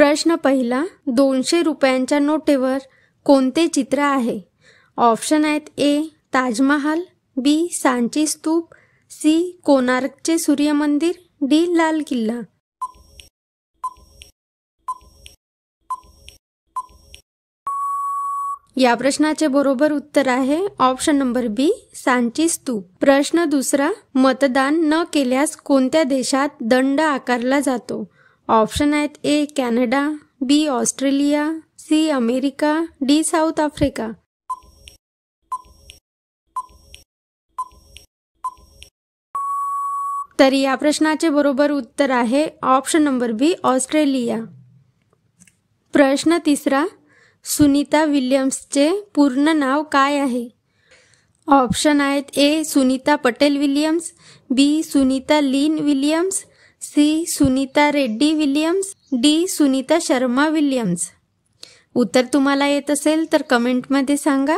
प्रश्न पहिला, 200 रुपयांच्या नोटेवर कोणते चित्र आहे? ऑप्शन आहेत ए ताजमहाल, बी सांची स्तूप, सी कोणार्कचे सूर्यमंदिर, डी लाल किल्ला. या प्रश्नाचे बरोबर उत्तर आहे ऑप्शन नंबर बी सांची स्तूप. प्रश्न दुसरा, मतदान न केल्यास कोणत्या देशात दंड आकारला जातो? ऑप्शन आहेत A Canada, B Australia, C America, D South Africa. तर या प्रश्नाचे बरोबर उत्तर आहे ऑप्शन नंबर बी ऑस्ट्रेलिया. प्रश्न तिसरा, सुनीता विल्यम्सचे पूर्ण नाव काय आहे? ऑप्शन आहेत A Sunita Patel Williams, B Sunita Lyn Williams, C Sunita Reddy Williams, D Sunita Sharma Williams. उत्तर तुम्हाला येत असेल तर कमेंटमध्ये सांगा.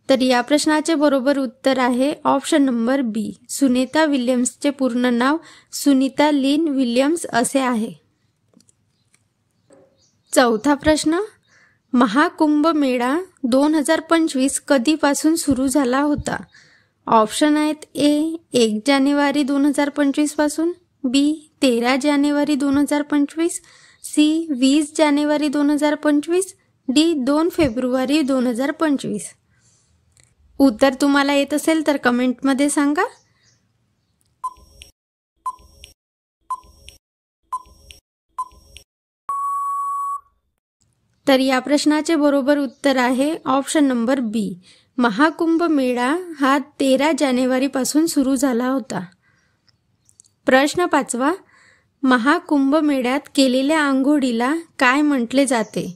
तर या प्रश्नाचे बरोबर उत्तर आहे ऑप्शन नंबर बी सुनीता विल्यम्सचे पूर्ण नाव सुनीता लीन विल्यम्स असे आहे. चौथा प्रश्न, महाकुंभ मेळा 2025 कधीपासून सुरू झाला होता? ऑप्शन आहेत ए 1 जानेवारी 2025 पासून, बी 13 जानेवारी 2025, सी 20 जानेवारी 2025, डी 2 फेब्रुवारी 2025. उत्तर तुम्हाला येत असेल तर कमेंटमध्ये सांगा. तर या प्रश्नाचे बरोबर उत्तर आहे ऑप्शन नंबर बी महाकुंभ मेळा हा 13 जानेवारी पासून सुरू झाला होता. प्रश्न पाचवा, महाकुंभ मेळ्यात केलेल्या आंघोळीला काय म्हटले जाते?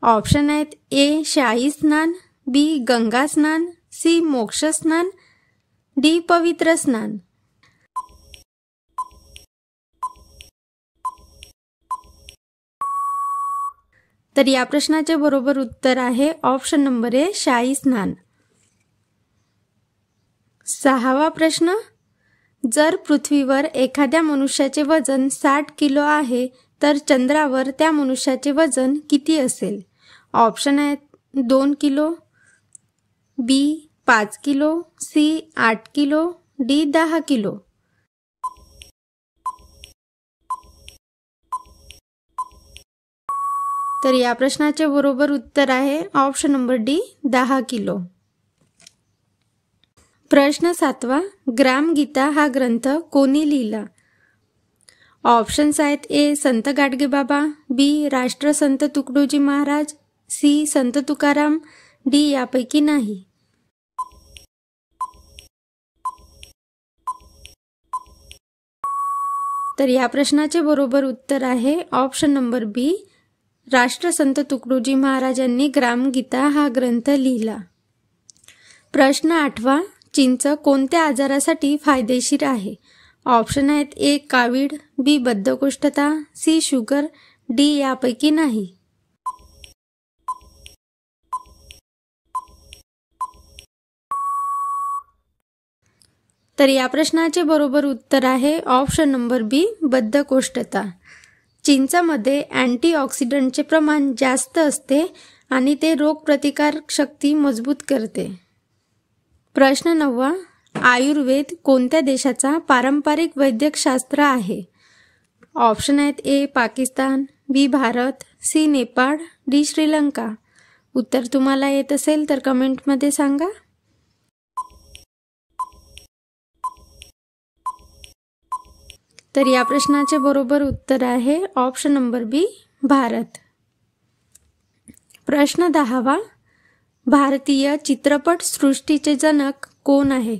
ऑप्शन आहेत ए शाही स्नान, बी गंगा स्नान, सी मोक्ष स्नान, डी पवित्र स्नान. तर या प्रश्नाचे बरोबर उत्तर आहे ऑप्शन नंबर ए शाही स्नान. सहावा प्रश्न, जर पृथ्वीवर एखाद्या मनुष्याचे वजन 60 किलो आहे तर चंद्रावर त्या मनुष्याचे वजन किती असेल? ऑप्शन आहेत 2 kilo, B 5 kilo, C 8 kilo, D 10 kilo. तर या प्रश्नाचे बरोबर उत्तर आहे ऑप्शन नंबर डी 10 किलो. प्रश्न सातवा, ग्रामगीता हा ग्रंथ कोणी लिहिला? ऑप्शन्स आहेत ए संत गाडगेबाबा, बी राष्ट्रसंत तुकडोजी महाराज, सी संत तुकाराम, डी यापैकी नाही. तर या प्रश्नाचे बरोबर उत्तर आहे ऑप्शन नंबर बी राष्ट्रसंत तुकडोजी महाराजांनी ग्रामगीता हा ग्रंथ लिहिला. प्रश्न आठवा, चिंच कोणत्या आजारासाठी फायदेशीर आहे? ऑप्शन आहेत ए कावीळ, बी बद्धकोष्ठता, सी शुगर, डी यापैकी नाही. तर या प्रश्नाचे बरोबर उत्तर आहे ऑप्शन नंबर बी बद्धकोष्ठता. चिंचामध्ये अँटीऑक्सिडंटचे प्रमाण जास्त असते आणि ते रोगप्रतिकारक शक्ती मजबूत करते. प्रश्न नववा, आयुर्वेद कोणत्या देशाचा पारंपरिक वैद्यकशास्त्र आहे? ऑप्शन आहेत ए पाकिस्तान, बी भारत, सी नेपाळ, डी श्रीलंका. उत्तर तुम्हाला येत असेल तर कमेंटमध्ये सांगा. तर या प्रश्नाचे बरोबर उत्तर आहे ऑप्शन नंबर बी भारत. प्रश्न 10वा, भारतीय चित्रपट सृष्टीचे जनक कोण आहे?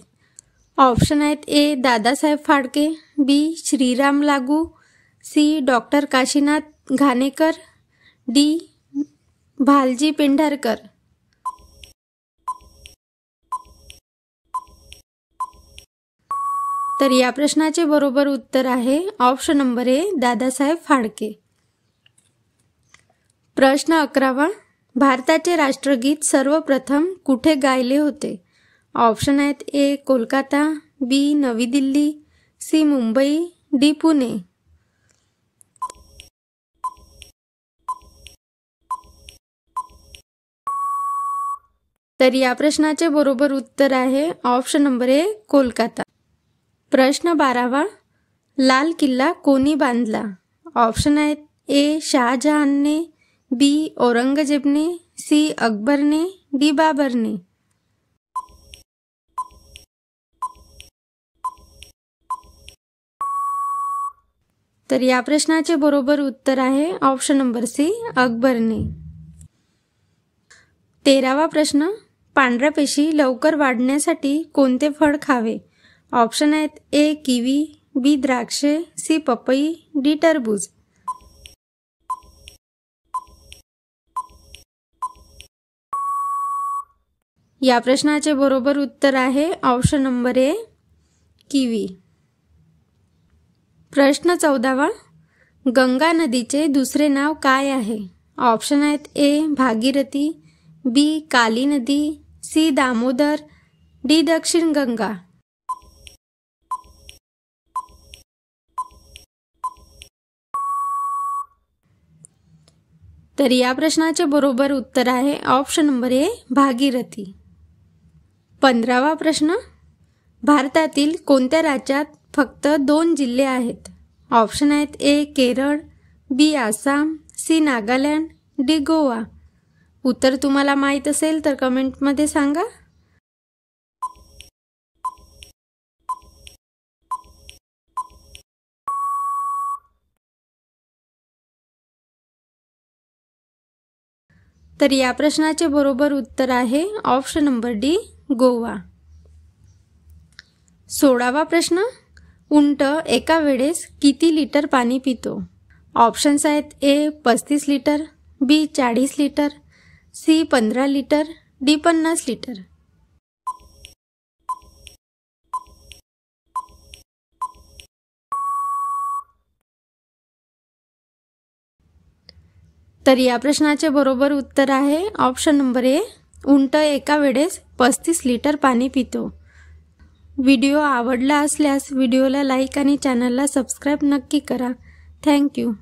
ऑप्शन आहेत ए Dadasaheb Phalke, B Shriram Lagoo, C doctor Kashinath Ghanekar, D Bhalji Pendharkar. तर या प्रश्नाचे बरोबर उत्तर आहे option number A Dadasaheb Phalke. प्रश्न 11वा, भारताचे राष्ट्रगीत सर्वप्रथम कुठे गायले होते? ऑप्शन आहेत ए कोलकाता, बी नवी दिल्ली, सी मुंबई, डी पुणे. तर या प्रश्नाचे बरोबर उत्तर आहे ऑप्शन नंबर ए कोलकाता. प्रश्न 12वा. लाल किल्ला कोणी बांधला? ऑप्शन आहेत ए शहाजहानने, बी औरंगजेबने, सी अकबरने, डी बाबरने. तर या प्रश्नाचे बरोबर उत्तर आहे ऑप्शन नंबर सी अकबरने. 13वा प्रश्न. पांढऱ्या पेशी लवकर वाढण्यासाठी कोणते फळ खावे? ऑप्शन आहेत ए किवी, बी द्राक्षे, सी पपई, डी टरबूज. या प्रश्नाचे बरोबर उत्तर आहे ऑप्शन नंबर ए किवी. प्रश्न 14वा. गंगा नदीचे दुसरे नाव काय आहे? ऑप्शन आहेत ए भागीरथी, बी काली नदी, सी दामोदर, डी दक्षिण गंगा. तर या प्रश्नाचे बरोबर उत्तर आहे ऑप्शन नंबर ए भागीरथी. 15वा प्रश्न. भारतातील कोणत्या राज्यात फक्त 2 जिल्हे आहेत? ऑप्शन आहेत ए केरळ, बी आसाम, सी नागालँड, डी गोवा. उत्तर तुम्हाला माहीत असेल तर कमेंटमध्ये सांगा. तर या प्रश्नाचे बरोबर उत्तर आहे ऑप्शन नंबर डी गोवा. 16वा प्रश्न. उंट एका वेळेस किती लिटर पाणी पितो? ऑप्शन्स आहेत A 35 litre, B 40 litre, C 15 litre, D 50 litre. तर या प्रश्नाचे बरोबर उत्तर आहे ऑप्शन नंबर ए उंट एका वेळेस 35 लिटर पाणी पितो. व्हिडिओ आवडला असल्यास व्हिडिओला लाईक आणि चॅनलला सबस्क्राईब नक्की करा. थँक्यू.